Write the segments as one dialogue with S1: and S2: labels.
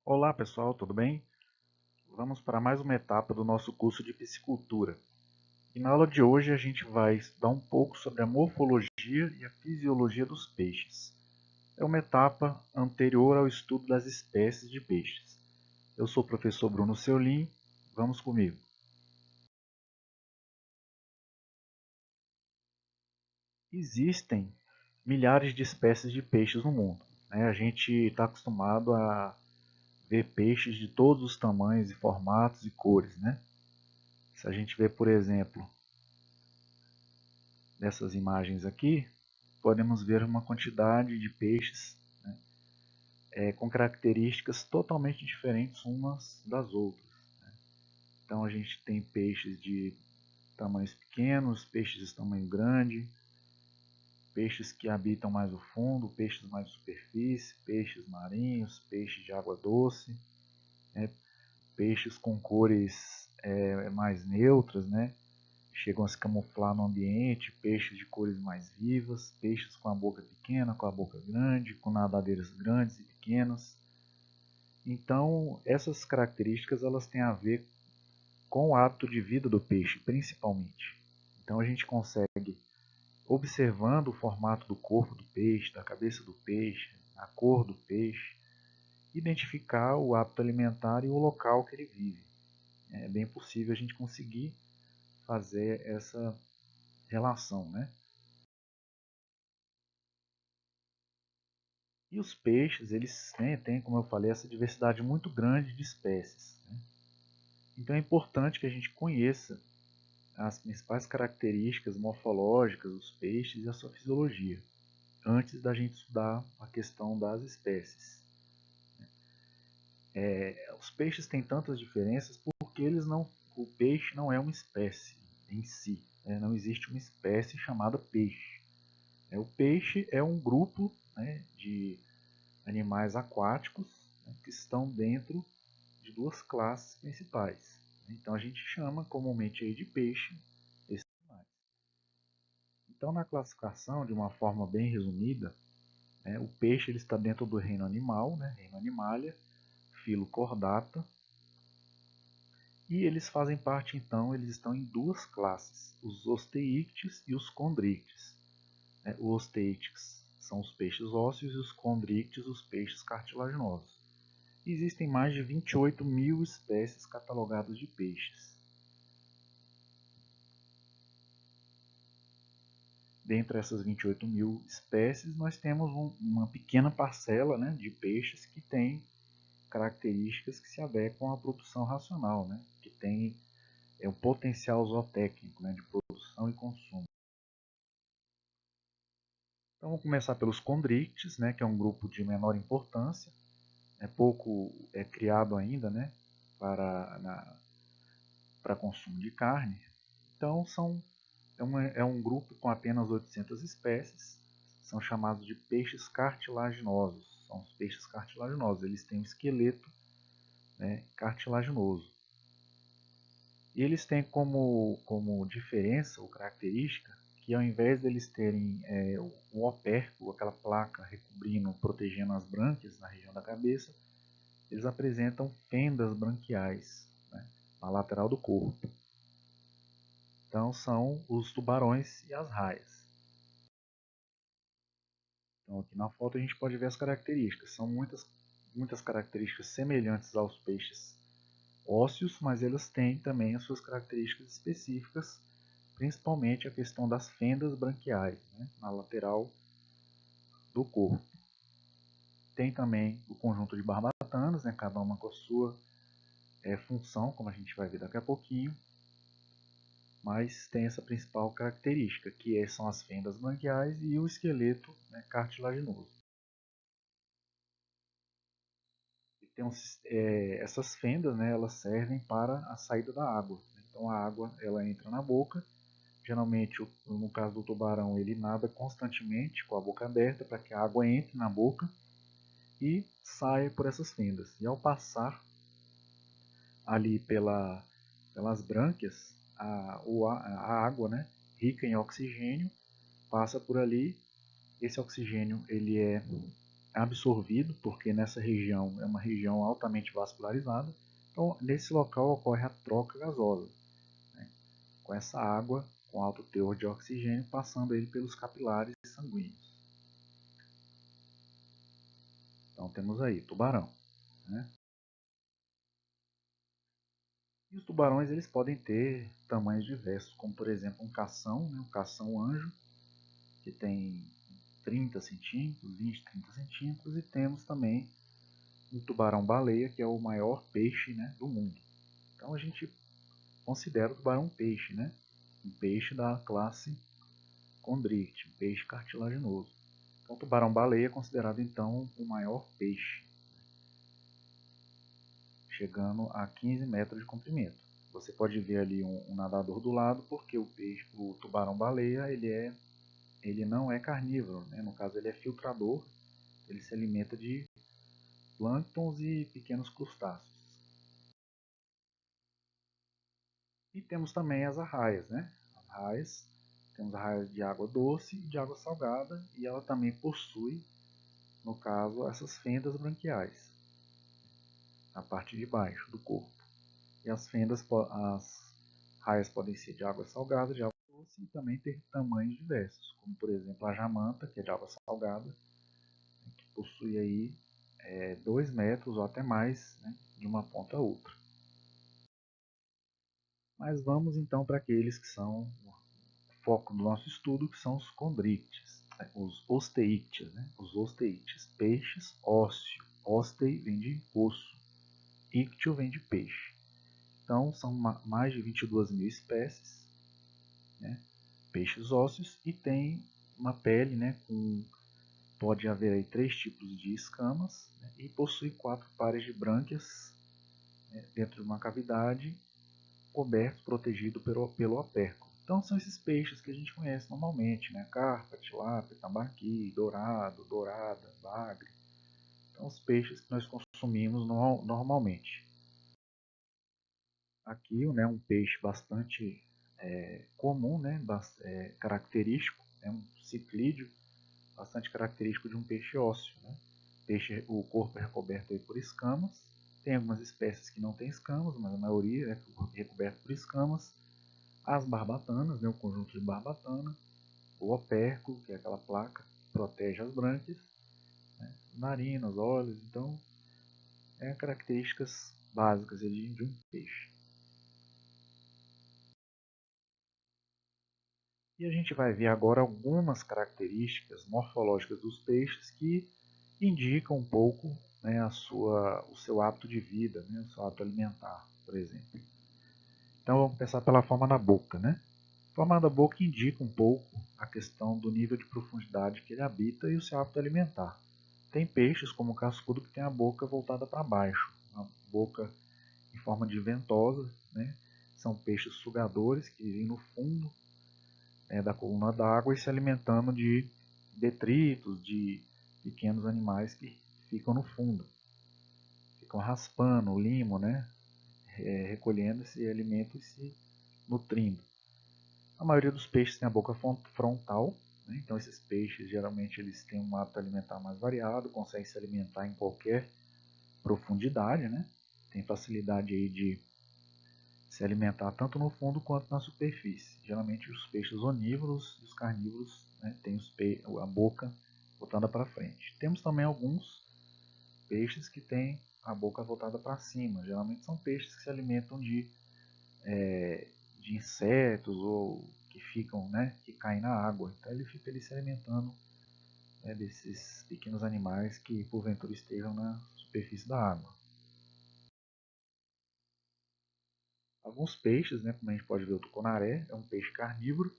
S1: Olá pessoal, tudo bem? Vamos para mais uma etapa do nosso curso de piscicultura. E na aula de hoje a gente vai estudar um pouco sobre a morfologia e a fisiologia dos peixes. É uma etapa anterior ao estudo das espécies de peixes. Eu sou o professor Bruno Seulin, vamos comigo. Existem milhares de espécies de peixes no mundo, né? A gente está acostumado a ver peixes de todos os tamanhos e formatos e cores, né? Se a gente vê, por exemplo, nessas imagens aqui, podemos ver uma quantidade de peixes, né, com características totalmente diferentes umas das outras. Então a gente tem peixes de tamanhos pequenos, peixes de tamanho grande, peixes que habitam mais o fundo, peixes mais de superfície, peixes marinhos, peixes de água doce, né, peixes com cores mais neutras, né, chegam a se camuflar no ambiente, peixes de cores mais vivas, peixes com a boca pequena, com a boca grande, com nadadeiras grandes e pequenas. Então, essas características elas têm a ver com o hábito de vida do peixe, principalmente. Então, a gente consegue, observando o formato do corpo do peixe, da cabeça do peixe, a cor do peixe, identificar o hábito alimentar e o local que ele vive. É bem possível a gente conseguir fazer essa relação, né? E os peixes, eles têm, como eu falei, essa diversidade muito grande de espécies, né? Então é importante que a gente conheça as principais características morfológicas dos peixes e a sua fisiologia, antes da gente estudar a questão das espécies. Os peixes têm tantas diferenças porque o peixe não é uma espécie em si, né? Não existe uma espécie chamada peixe. O peixe é um grupo, né, de animais aquáticos, né, que estão dentro de duas classes principais. Então a gente chama comumente aí de peixe esses animais. Então na classificação, de uma forma bem resumida, né, o peixe ele está dentro do reino animal, né, reino Animalia, filo Chordata, e eles fazem parte então, eles estão em duas classes, os Osteíctes e os Condrictes. Os Osteíctes são os peixes ósseos e os Condrictes os peixes cartilaginosos. Existem mais de 28 mil espécies catalogadas de peixes. Dentre essas 28 mil espécies, nós temos uma pequena parcela, né, de peixes que tem características que se adequam à produção racional, né, que tem um potencial zootécnico, né, de produção e consumo. Então vamos começar pelos condrictes, né, que é um grupo de menor importância, pouco criado ainda, né, para consumo de carne. Então é um grupo com apenas 800 espécies, são chamados de peixes cartilaginosos. São os peixes cartilaginosos, eles têm um esqueleto, né, cartilaginoso. E eles têm como diferença ou característica que ao invés deles terem um opérculo, aquela placa recobrindo, protegendo as brânquias na região da cabeça, eles apresentam fendas branquiais, né, na lateral do corpo. Então são os tubarões e as raias. Então aqui na foto a gente pode ver as características. São muitas características semelhantes aos peixes ósseos, mas elas têm também as suas características específicas, principalmente a questão das fendas branquiais, né, na lateral do corpo. Tem também o conjunto de barbatanas, né, cada uma com a sua função, como a gente vai ver daqui a pouquinho, mas tem essa principal característica, que são as fendas branquiais e o esqueleto, né, cartilaginoso. Essas fendas, né, elas servem para a saída da água. Então a água ela entra na boca. Geralmente, no caso do tubarão, ele nada constantemente com a boca aberta para que a água entre na boca e saia por essas fendas. E ao passar ali pelas brânquias, a água, né, rica em oxigênio, passa por ali. Esse oxigênio ele é absorvido, porque nessa região é uma região altamente vascularizada. Então, nesse local ocorre a troca gasosa, né, com essa água com alto teor de oxigênio passando ele pelos capilares sanguíneos. Então, temos aí tubarão, né? E os tubarões eles podem ter tamanhos diversos, como por exemplo um cação, né, um cação-anjo, que tem 30 centímetros, 20, 30 centímetros, e temos também um tubarão-baleia, que é o maior peixe, né, do mundo. Então a gente considera o tubarão um peixe, né, um peixe da classe Chondricte, um peixe cartilaginoso. Então o tubarão-baleia é considerado então o maior peixe, chegando a 15 metros de comprimento. Você pode ver ali um nadador do lado, porque o tubarão-baleia ele não é carnívoro, né? No caso ele é filtrador, ele se alimenta de plânctons e pequenos crustáceos. E temos também as arraias, né? As arraias, temos arraias de água doce e de água salgada, e ela também possui, no caso, essas fendas branquiais na parte de baixo do corpo. E as raias podem ser de água salgada, de água doce, e também ter tamanhos diversos, como por exemplo a jamanta, que é de água salgada, que possui aí 2 metros ou até mais, né, de uma ponta a outra. Mas vamos então para aqueles que são o foco do nosso estudo, que são os condrictes, os osteícteas, né? Os osteícteas, peixes ósseo. Ostei vem de osso, ícteo vem de peixe. Então são mais de 22 mil espécies, né? Peixes ósseos, e tem uma pele, né, pode haver aí 3 tipos de escamas, né, e possui 4 pares de brânquias, né, dentro de uma cavidade, coberto, protegido pelo opérculo. Então são esses peixes que a gente conhece normalmente, né? Carpa, tilápia, tambaqui, dourado, dourada, bagre. Então os peixes que nós consumimos normalmente. Aqui, né, um peixe bastante comum, né, característico, é um ciclídeo, bastante característico de um peixe ósseo, né? O corpo é recoberto aí por escamas. Tem algumas espécies que não têm escamas, mas a maioria é recoberto por escamas. As barbatanas, né, o conjunto de barbatana, o opérculo, que é aquela placa que protege as brânquias, né, narinas, olhos. Então, características básicas de um peixe. E a gente vai ver agora algumas características morfológicas dos peixes que indicam um pouco, né, o seu hábito de vida, né, o seu hábito alimentar, por exemplo. Então vamos começar pela forma da boca, né? A forma da boca indica um pouco a questão do nível de profundidade que ele habita e o seu hábito alimentar. Tem peixes como o cascudo que tem a boca voltada para baixo, a boca em forma de ventosa, né? São peixes sugadores que vivem no fundo, né, da coluna d'água e se alimentando de detritos, de pequenos animais que ficam no fundo. Ficam raspando o limo, né? Recolhendo esse alimento e se nutrindo. A maioria dos peixes tem a boca frontal, né? Então esses peixes geralmente eles têm um hábito alimentar mais variado, conseguem se alimentar em qualquer profundidade, né? Tem facilidade aí de se alimentar tanto no fundo quanto na superfície. Geralmente os peixes onívoros e os carnívoros, né, têm a boca voltada para frente. Temos também alguns peixes que têm a boca voltada para cima. Geralmente são peixes que se alimentam de insetos ou que ficam, né, que caem na água. Então ele fica ali se alimentando, né, desses pequenos animais que porventura estejam na superfície da água. Alguns peixes, né, como a gente pode ver o tucunaré, é um peixe carnívoro,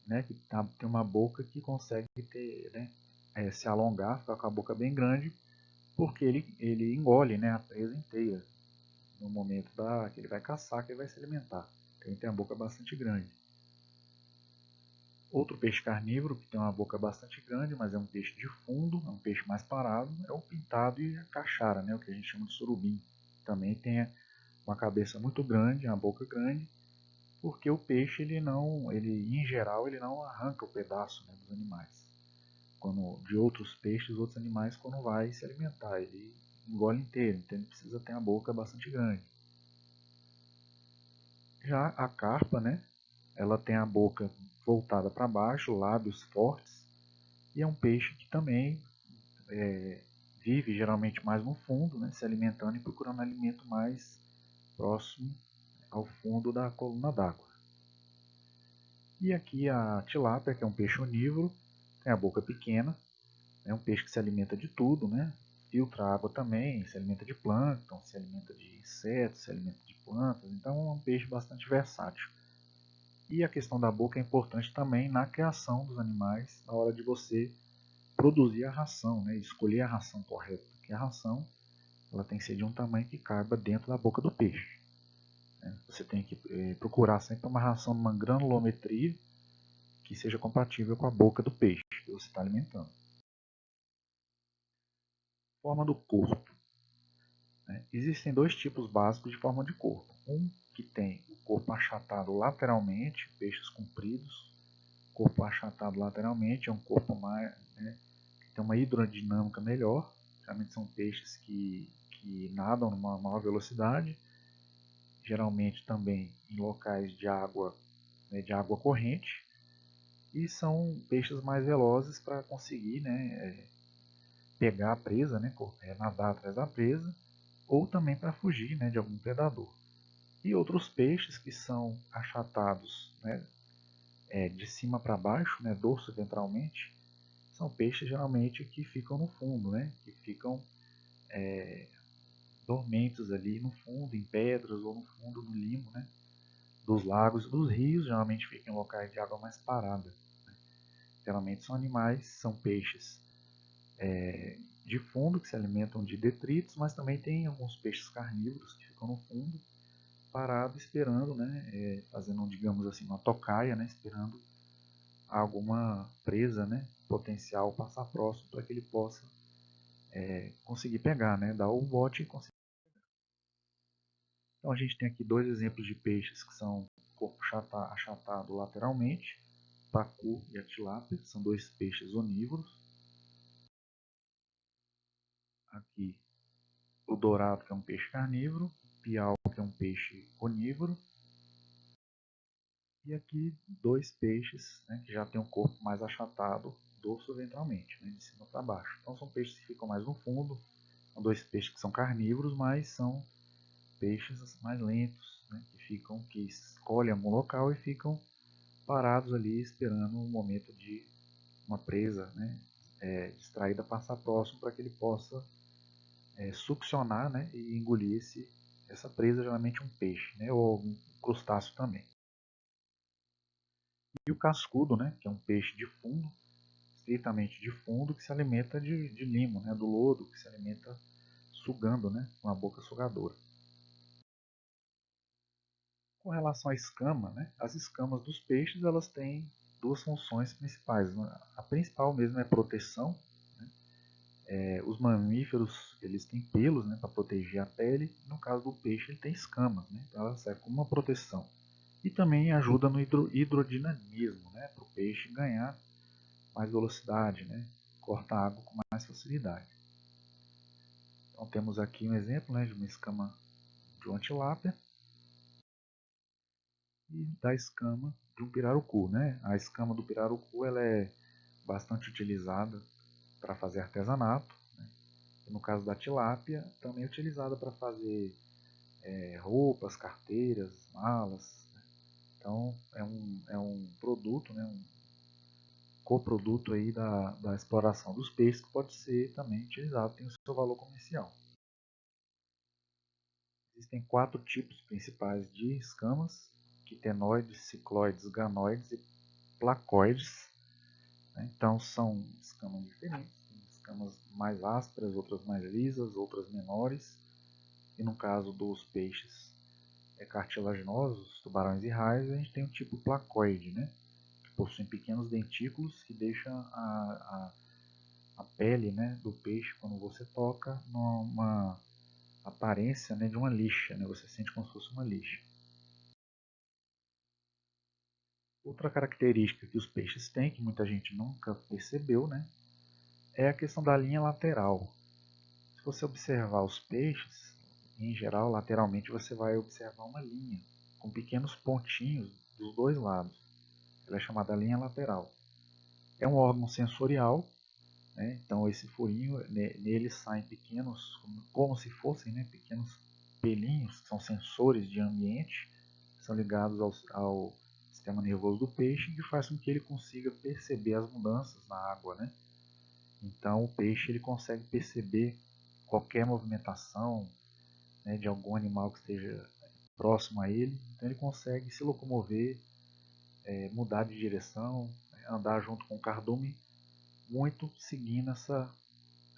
S1: né, que tem uma boca que consegue ter, né, se alongar, ficar com a boca bem grande, porque ele engole, né, a presa inteira no momento que ele vai caçar, que ele vai se alimentar. Então ele tem a boca bastante grande. Outro peixe carnívoro que tem uma boca bastante grande, mas é um peixe de fundo, é um peixe mais parado, é o pintado e a caixara, né, o que a gente chama de surubim. Também tem uma cabeça muito grande, uma boca grande, porque o peixe ele em geral ele não arranca o pedaço, né, dos animais. de outros peixes, outros animais, quando vai se alimentar. Ele engole inteiro, então ele precisa ter a boca bastante grande. Já a carpa, né, ela tem a boca voltada para baixo, lábios fortes, e é um peixe que também vive geralmente mais no fundo, né, se alimentando e procurando alimento mais próximo ao fundo da coluna d'água. E aqui a tilápia, que é um peixe onívoro, tem a boca pequena, é um peixe que se alimenta de tudo, né? Filtra água também, se alimenta de plâncton, se alimenta de insetos, se alimenta de plantas, então é um peixe bastante versátil. E a questão da boca é importante também na criação dos animais, na hora de você produzir a ração, né? Escolher a ração correta, porque a ração ela tem que ser de um tamanho que caiba dentro da boca do peixe. Você tem que procurar sempre uma ração numa granulometria que seja compatível com a boca do peixe que você está alimentando. Forma do corpo. Existem dois tipos básicos de forma de corpo. Um que tem o corpo achatado lateralmente, peixes compridos. Corpo achatado lateralmente é um corpo mais, que tem uma hidrodinâmica melhor. Geralmente são peixes que nadam numa maior velocidade. Geralmente também em locais de água corrente. E são peixes mais velozes para conseguir pegar a presa, nadar atrás da presa, ou também para fugir de algum predador. E outros peixes que são achatados de cima para baixo, dorso ventralmente, são peixes geralmente que ficam no fundo, que ficam dormentes ali no fundo, em pedras ou no fundo do limo dos lagos e dos rios, geralmente ficam em locais de água mais parada. Geralmente são peixes de fundo que se alimentam de detritos, mas também tem alguns peixes carnívoros que ficam no fundo, parado esperando, fazendo, digamos assim, uma tocaia, esperando alguma presa potencial passar próximo para que ele possa conseguir pegar, dar o bote e conseguir. Então a gente tem aqui dois exemplos de peixes que são corpo achatado lateralmente, pacu e a tilápia, são dois peixes onívoros. Aqui o dourado, que é um peixe carnívoro, o piau, que é um peixe onívoro, e aqui dois peixes que já tem um corpo mais achatado dorso ventralmente, de cima para baixo. Então são peixes que ficam mais no fundo, são dois peixes que são carnívoros, mas são peixes mais lentos, que escolhem algum local e ficam parados ali esperando o momento de uma presa distraída passar próximo para que ele possa succionar e engolir essa presa, geralmente um peixe, ou um crustáceo também. E o cascudo, que é um peixe de fundo, estritamente de fundo, que se alimenta de limo, do lodo, que se alimenta sugando, com a boca sugadora. Com relação à escama, as escamas dos peixes elas têm duas funções principais. A principal mesmo é proteção. Os mamíferos eles têm pelos para proteger a pele. No caso do peixe ele tem escamas, então ela serve como uma proteção. E também ajuda no hidrodinamismo, para o peixe ganhar mais velocidade, corta a água com mais facilidade. Então temos aqui um exemplo de uma escama de uma tilápia e da escama de um pirarucu. A escama do pirarucu ela é bastante utilizada para fazer artesanato. E no caso da tilápia, também é utilizada para fazer roupas, carteiras, malas. Então é um produto, um coproduto aí da exploração dos peixes que pode ser também utilizado, tem o seu valor comercial. Existem 4 tipos principais de escamas: quitenoides, cicloides, ganoides e placoides. Então são escamas diferentes, escamas mais ásperas, outras mais lisas, outras menores. E no caso dos peixes cartilaginosos, tubarões e raios, a gente tem o tipo placoide, que possuem pequenos dentículos que deixam a pele do peixe, quando você toca, numa aparência de uma lixa, você sente como se fosse uma lixa. Outra característica que os peixes têm, que muita gente nunca percebeu, é a questão da linha lateral. Se você observar os peixes, em geral, lateralmente você vai observar uma linha com pequenos pontinhos dos dois lados. Ela é chamada linha lateral. É um órgão sensorial, né? Então esse furinho, nele saem pequenos, como se fossem, né, pequenos pelinhos, que são sensores de ambiente, são ligados ao sistema nervoso do peixe, que faz com que ele consiga perceber as mudanças na água, né? Então o peixe ele consegue perceber qualquer movimentação, né, de algum animal que esteja próximo a ele, então ele consegue se locomover, mudar de direção, andar junto com o cardume, muito seguindo essa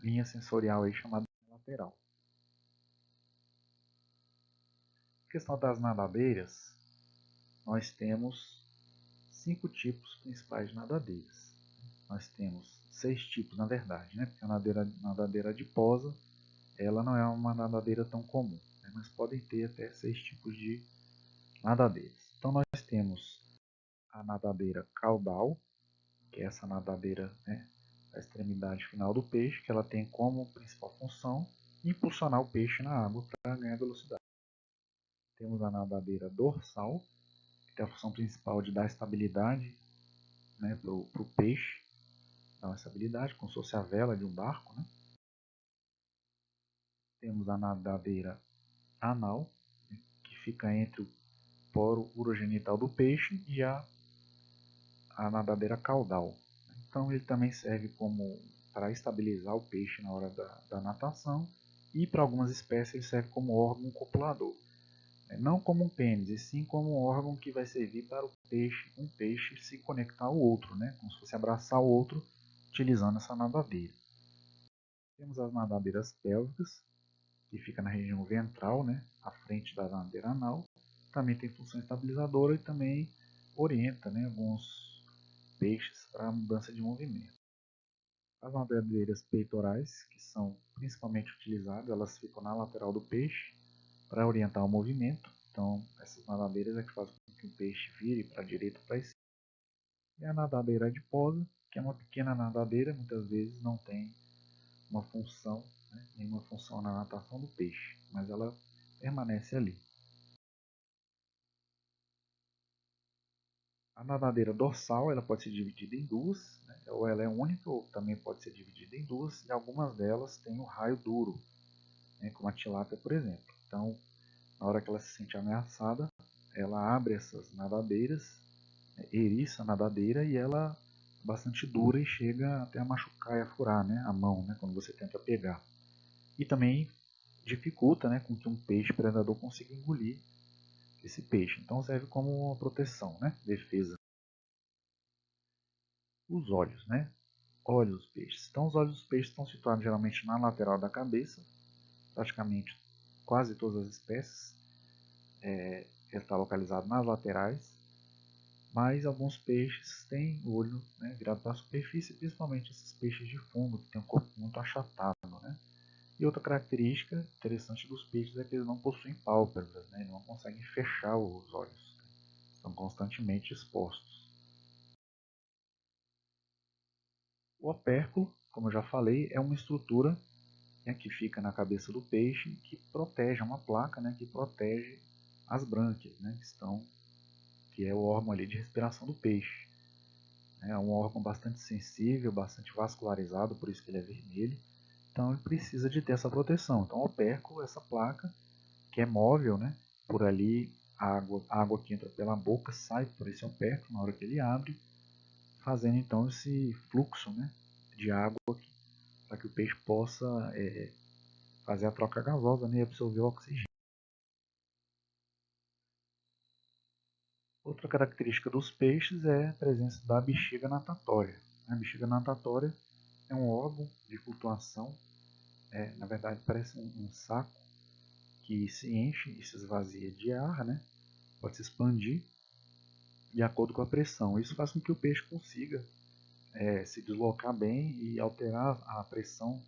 S1: linha sensorial aí chamada lateral. Na questão das nadadeiras, nós temos 5 tipos principais de nadadeiras. Nós temos 6 tipos, na verdade, né? Porque a nadadeira adiposa, ela não é uma nadadeira tão comum, né? Mas podem ter até 6 tipos de nadadeiras. Então nós temos a nadadeira caudal, que é essa nadadeira, né, da extremidade final do peixe, que ela tem como principal função impulsionar o peixe na água para ganhar velocidade. Temos a nadadeira dorsal, que tem a função principal de dar estabilidade, né, para o peixe, dar uma estabilidade, como se fosse a vela de um barco, né? Temos a nadadeira anal, que fica entre o poro urogenital do peixe e a nadadeira caudal. Então ele também serve como para estabilizar o peixe na hora da natação, e para algumas espécies ele serve como órgão copulador. Não como um pênis, e sim como um órgão que vai servir para um peixe se conectar ao outro, né? Como se fosse abraçar o outro utilizando essa nadadeira. Temos as nadadeiras pélvicas, que fica na região ventral, né, à frente da nadadeira anal. Também tem função estabilizadora e também orienta, né, alguns peixes para a mudança de movimento. As nadadeiras peitorais, que são principalmente utilizadas, elas ficam na lateral do peixe para orientar o movimento. Então, essas nadadeiras é que fazem com que o peixe vire para a direita ou para a esquerda. E a nadadeira adiposa, que é uma pequena nadadeira, muitas vezes não tem uma função, né, nenhuma função na natação do peixe, mas ela permanece ali. A nadadeira dorsal ela pode ser dividida em duas, né, ou ela é única, ou também pode ser dividida em duas, e algumas delas têm o raio duro, né, como a tilápia, por exemplo. Então, na hora que ela se sente ameaçada, ela abre essas nadadeiras, eriça a nadadeira e ela é bastante dura e chega até a machucar e a furar, né, a mão, né, quando você tenta pegar. E também dificulta, né, com que um peixe predador consiga engolir esse peixe. Então serve como uma proteção, né, defesa. Os olhos, né, olhos dos peixes. Então os olhos dos peixes estão situados geralmente na lateral da cabeça, praticamente quase todas as espécies. Ele está localizado nas laterais, mas alguns peixes têm o olho, né, virado para a superfície, principalmente esses peixes de fundo, que têm um corpo muito achatado, né? E outra característica interessante dos peixes é que eles não possuem pálpebras, né? Eles não conseguem fechar os olhos, estão constantemente expostos. O opérculo, como eu já falei, é uma estrutura, né, que fica na cabeça do peixe, que protege, é uma placa, né, que protege as brânquias, né, que é o órgão ali de respiração do peixe. É um órgão bastante sensível, bastante vascularizado, por isso que ele é vermelho. Então ele precisa de ter essa proteção. Então o opérculo, essa placa, que é móvel, né? Por ali a água que entra pela boca sai por esse opérculo na hora que ele abre, fazendo então esse fluxo, né, de água para que o peixe possa fazer a troca gasosa, né, e absorver o oxigênio. Outra característica dos peixes é a presença da bexiga natatória. A bexiga natatória é um órgão de flutuação, na verdade parece um saco que se enche e se esvazia de ar, né? Pode se expandir de acordo com a pressão. Isso faz com que o peixe consiga se deslocar bem e alterar a pressão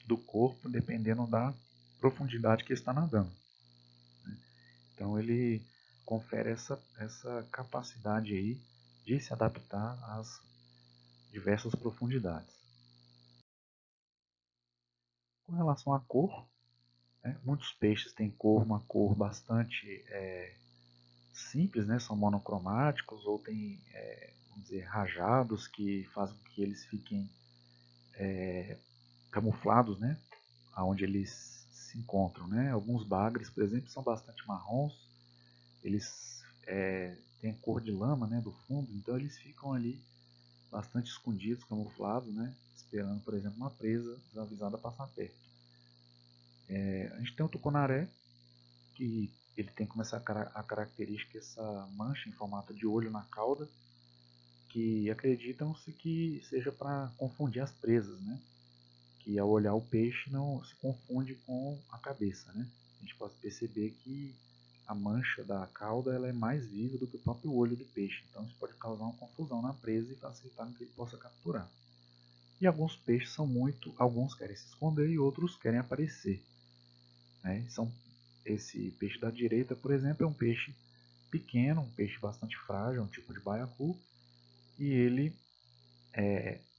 S1: do corpo dependendo da profundidade que ele está nadando. Então ele confere essa capacidade aí de se adaptar às diversas profundidades. Com relação à cor, né, muitos peixes têm uma cor bastante simples, né, são monocromáticos ou têm, vamos dizer, rajados que fazem com que eles fiquem camuflados, né, aonde eles se encontram, né. Alguns bagres, por exemplo, são bastante marrons, eles têm cor de lama, né, do fundo, então eles ficam ali bastante escondidos, camuflados, né, esperando, por exemplo, uma presa desavisada passar perto. A gente tem o tucunaré, que ele tem como a característica essa mancha em formato de olho na cauda, que acreditam-se que seja para confundir as presas, né? Que ao olhar o peixe não se confunde com a cabeça, né? A gente pode perceber que a mancha da cauda ela é mais viva do que o próprio olho do peixe, então isso pode causar uma confusão na presa e facilitar que ele possa capturar. E alguns peixes alguns querem se esconder e outros querem aparecer, né? Esse peixe da direita, por exemplo, é um peixe pequeno, um peixe bastante frágil, um tipo de baiacu, e ele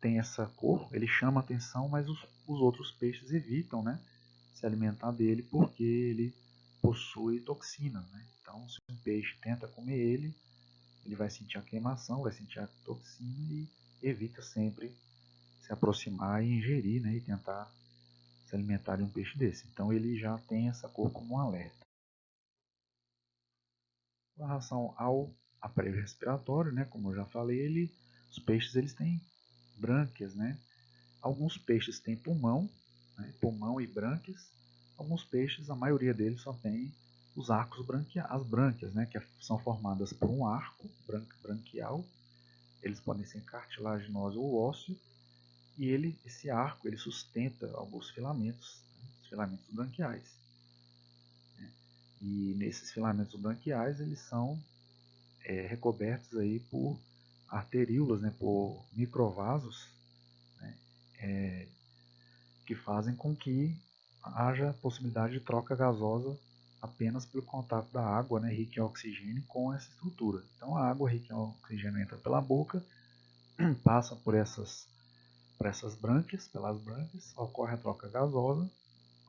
S1: tem essa cor, ele chama atenção, mas os outros peixes evitam, né, se alimentar dele porque ele possui toxina, né? Então, se um peixe tenta comer ele vai sentir a queimação, vai sentir a toxina e evita sempre se aproximar e ingerir, né, e tentar se alimentar de um peixe desse. Então, ele já tem essa cor como um alerta. Com relação ao aparelho respiratório, né, como eu já falei, os peixes eles têm brânquias, né? Alguns peixes têm pulmão, né, pulmão e brânquias. Alguns peixes, a maioria deles só tem os arcos as brânquias, né, que são formadas por um arco branquial. Eles podem ser cartilaginoso ou ósseo, e esse arco ele sustenta alguns filamentos, né, os filamentos branquiais. E nesses filamentos branquiais eles são recobertos aí por arteríolas, né, por microvasos, né, que fazem com que haja possibilidade de troca gasosa apenas pelo contato da água, né, rica em oxigênio, com essa estrutura. Então a água rica em oxigênio entra pela boca, passa por essas pelas brânquias, ocorre a troca gasosa,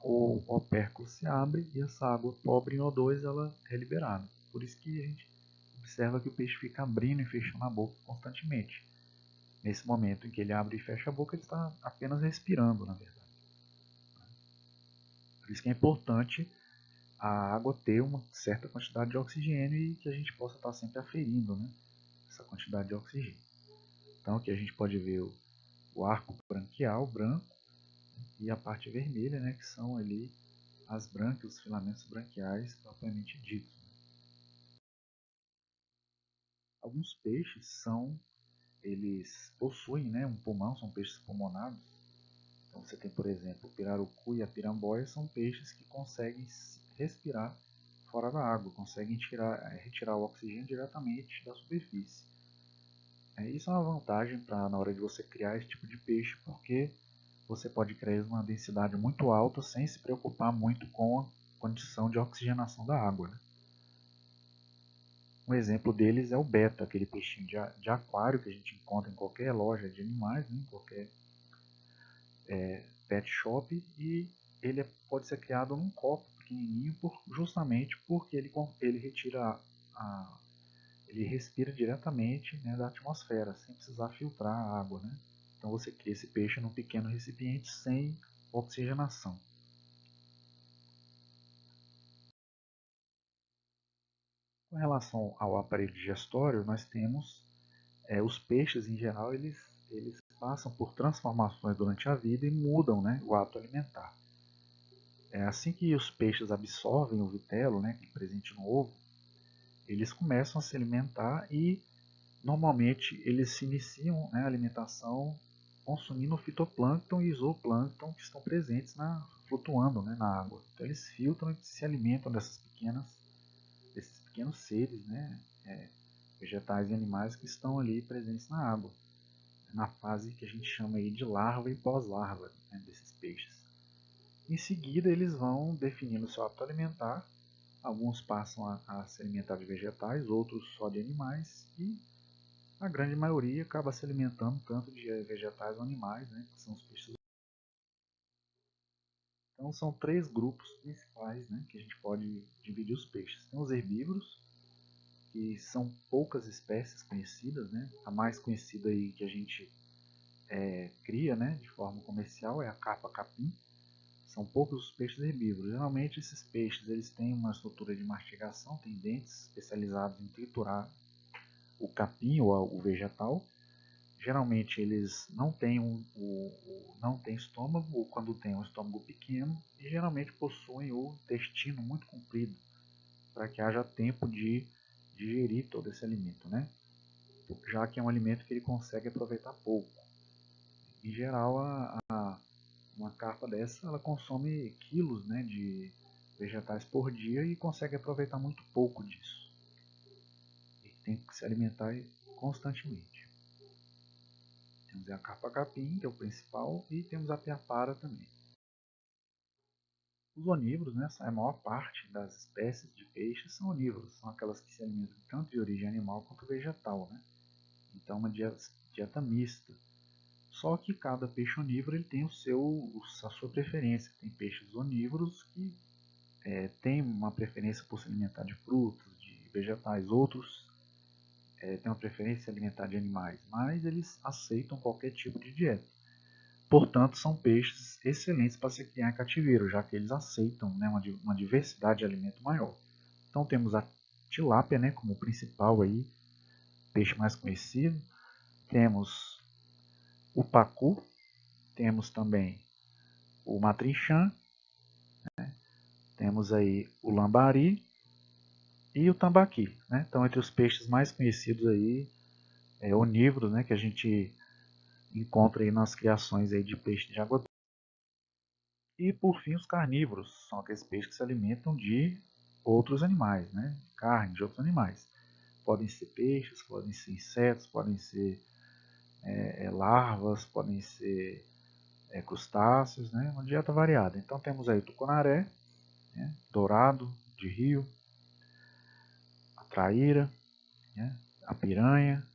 S1: o opérculo se abre e essa água pobre em O2 ela é liberada. Por isso que a gente observa que o peixe fica abrindo e fechando a boca constantemente. Nesse momento em que ele abre e fecha a boca, ele está apenas respirando, na verdade. Por isso que é importante a água ter uma certa quantidade de oxigênio e que a gente possa estar sempre aferindo, né, essa quantidade de oxigênio. Então aqui a gente pode ver o arco branquial, branco, e a parte vermelha, né, que são ali as brânquias, os filamentos branquiais propriamente ditos. Alguns peixes eles possuem, né, um pulmão, são peixes pulmonados. Então você tem, por exemplo, o pirarucu e a piramboia são peixes que conseguem respirar fora da água, conseguem retirar o oxigênio diretamente da superfície. Isso é uma vantagem na hora de você criar esse tipo de peixe, porque você pode criar uma densidade muito alta sem se preocupar muito com a condição de oxigenação da água, né? Um exemplo deles é o beta, aquele peixinho de aquário que a gente encontra em qualquer loja de animais, né? Em qualquer pet shop, e ele pode ser criado num copo pequenininho justamente porque ele retira ele respira diretamente, né, da atmosfera, sem precisar filtrar a água, né? Então você cria esse peixe num pequeno recipiente sem oxigenação. Com relação ao aparelho digestório, nós temos os peixes em geral, eles passam por transformações durante a vida e mudam, né, o hábito alimentar. Assim que os peixes absorvem o vitelo, né, que é presente no ovo, eles começam a se alimentar e normalmente eles se iniciam, né, a alimentação consumindo fitoplâncton e zooplâncton que estão presentes flutuando, né, na água. Então eles filtram e se alimentam desses pequenos seres, né, vegetais e animais que estão ali presentes na água, na fase que a gente chama aí de larva e pós-larva, né, desses peixes. Em seguida eles vão definindo o seu hábito alimentar. Alguns passam a se alimentar de vegetais, outros só de animais, e a grande maioria acaba se alimentando tanto de vegetais ou animais, né, que são os peixes. Então são três grupos principais, né, que a gente pode dividir os peixes. Tem os herbívoros, que são poucas espécies conhecidas, né? A mais conhecida aí que a gente cria, né, de forma comercial é a carpa-capim. São poucos os peixes herbívoros. Geralmente esses peixes eles têm uma estrutura de mastigação, têm dentes especializados em triturar o capim ou o vegetal. Geralmente eles não têm, não têm estômago, ou quando tem um estômago pequeno, e geralmente possuem o intestino muito comprido, para que haja tempo de digerir todo esse alimento, né? Já que é um alimento que ele consegue aproveitar pouco. Em geral, uma carpa dessa ela consome quilos, né, de vegetais por dia e consegue aproveitar muito pouco disso. E tem que se alimentar constantemente. Temos a carpa-capim, que é o principal, e temos a piapara também. Os onívoros, né, a maior parte das espécies de peixes são onívoros, são aquelas que se alimentam tanto de origem animal quanto vegetal, né? Então, uma dieta mista. Só que cada peixe onívoro ele tem a sua preferência. Tem peixes onívoros que têm uma preferência por se alimentar de frutos, de vegetais. Outros têm uma preferência em se alimentar de animais, mas eles aceitam qualquer tipo de dieta. Portanto, são peixes excelentes para se criar em cativeiro, já que eles aceitam, né, uma diversidade de alimento maior. Então temos a tilápia, né, como principal aí, peixe mais conhecido. Temos o pacu, temos também o matrinchã, né? Temos aí o lambari e o tambaqui, né? Então, entre os peixes mais conhecidos aí, onívoros, né, que a gente encontra aí nas criações aí de peixe de água doce. E por fim, os carnívoros, são aqueles peixes que se alimentam de outros animais, né? Carne de outros animais. Podem ser peixes, podem ser insetos, podem ser larvas, podem ser crustáceos, né? Uma dieta variada. Então temos aí o tucunaré, né? Dourado de rio, a traíra, né? A piranha,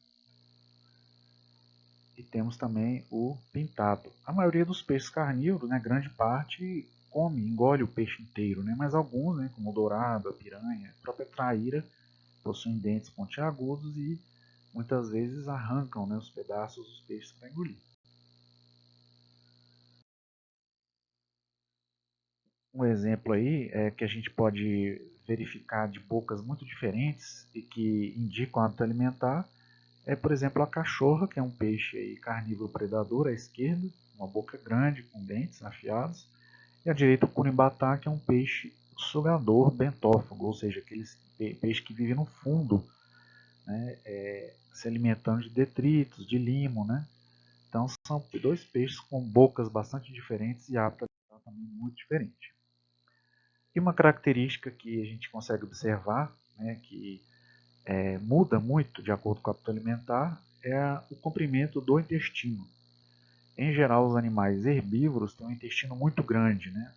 S1: e temos também o pintado. A maioria dos peixes carnívoros, né, grande parte, engole o peixe inteiro, né, mas alguns, né, como o dourado, a piranha, a própria traíra, possuem dentes pontiagudos e muitas vezes arrancam, né, os pedaços dos peixes para engolir. Um exemplo aí é que a gente pode verificar de bocas muito diferentes e que indicam hábito alimentar é, por exemplo, a cachorra, que é um peixe aí carnívoro predador à esquerda, uma boca grande com dentes afiados, e à direita o curibatá, que é um peixe sugador bentófago, ou seja, aqueles peixe que vive no fundo, né, se alimentando de detritos, de limo, né? Então são dois peixes com bocas bastante diferentes e hábitos também muito diferentes. E uma característica que a gente consegue observar, né, que muda muito de acordo com o hábito alimentar, é o comprimento do intestino. Em geral, os animais herbívoros têm um intestino muito grande, né?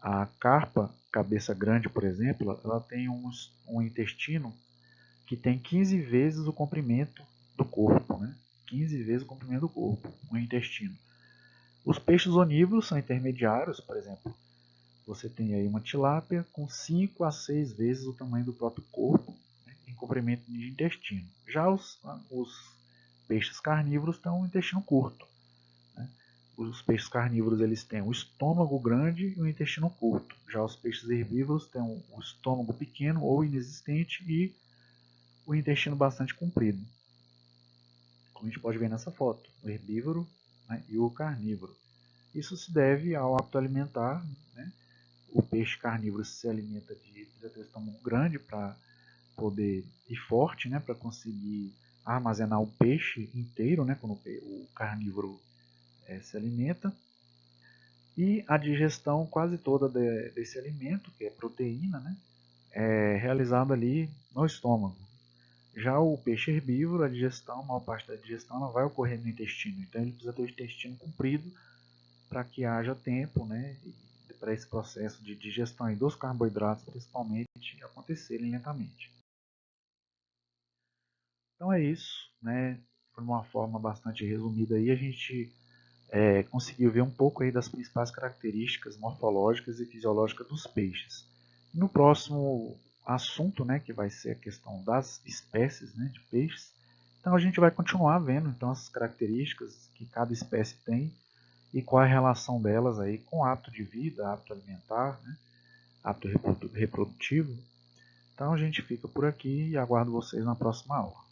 S1: A carpa, cabeça grande, por exemplo, ela tem um intestino que tem 15 vezes o comprimento do corpo, né? 15 vezes o comprimento do corpo, o intestino. Os peixes onívoros são intermediários, por exemplo, você tem aí uma tilápia com 5 a 6 vezes o tamanho do próprio corpo, né, em comprimento de intestino. Já os peixes carnívoros têm um intestino curto. Né? Os peixes carnívoros eles têm o estômago grande e o intestino curto. Já os peixes herbívoros têm o estômago pequeno ou inexistente e o intestino bastante comprido. Como a gente pode ver nessa foto, o herbívoro, né, e o carnívoro. Isso se deve ao hábito alimentar, né? O peixe carnívoro se alimenta precisa ter um estômago grande para poder ir forte, né, para conseguir armazenar o peixe inteiro, né, quando o carnívoro se alimenta. E a digestão quase toda desse alimento, que é proteína, né, é realizada ali no estômago. Já o peixe herbívoro, a maior parte da digestão ela vai ocorrer no intestino. Então ele precisa ter o intestino comprido para que haja tempo, né, para esse processo de digestão dos carboidratos, principalmente, acontecerem lentamente. Então é isso, né? De uma forma bastante resumida aí, a gente conseguiu ver um pouco aí das principais características morfológicas e fisiológicas dos peixes. No próximo assunto, né, que vai ser a questão das espécies, né, de peixes, então a gente vai continuar vendo então essas características que cada espécie tem e qual é a relação delas aí com o hábito de vida, hábito alimentar, né, hábito reprodutivo. Então a gente fica por aqui e aguardo vocês na próxima aula.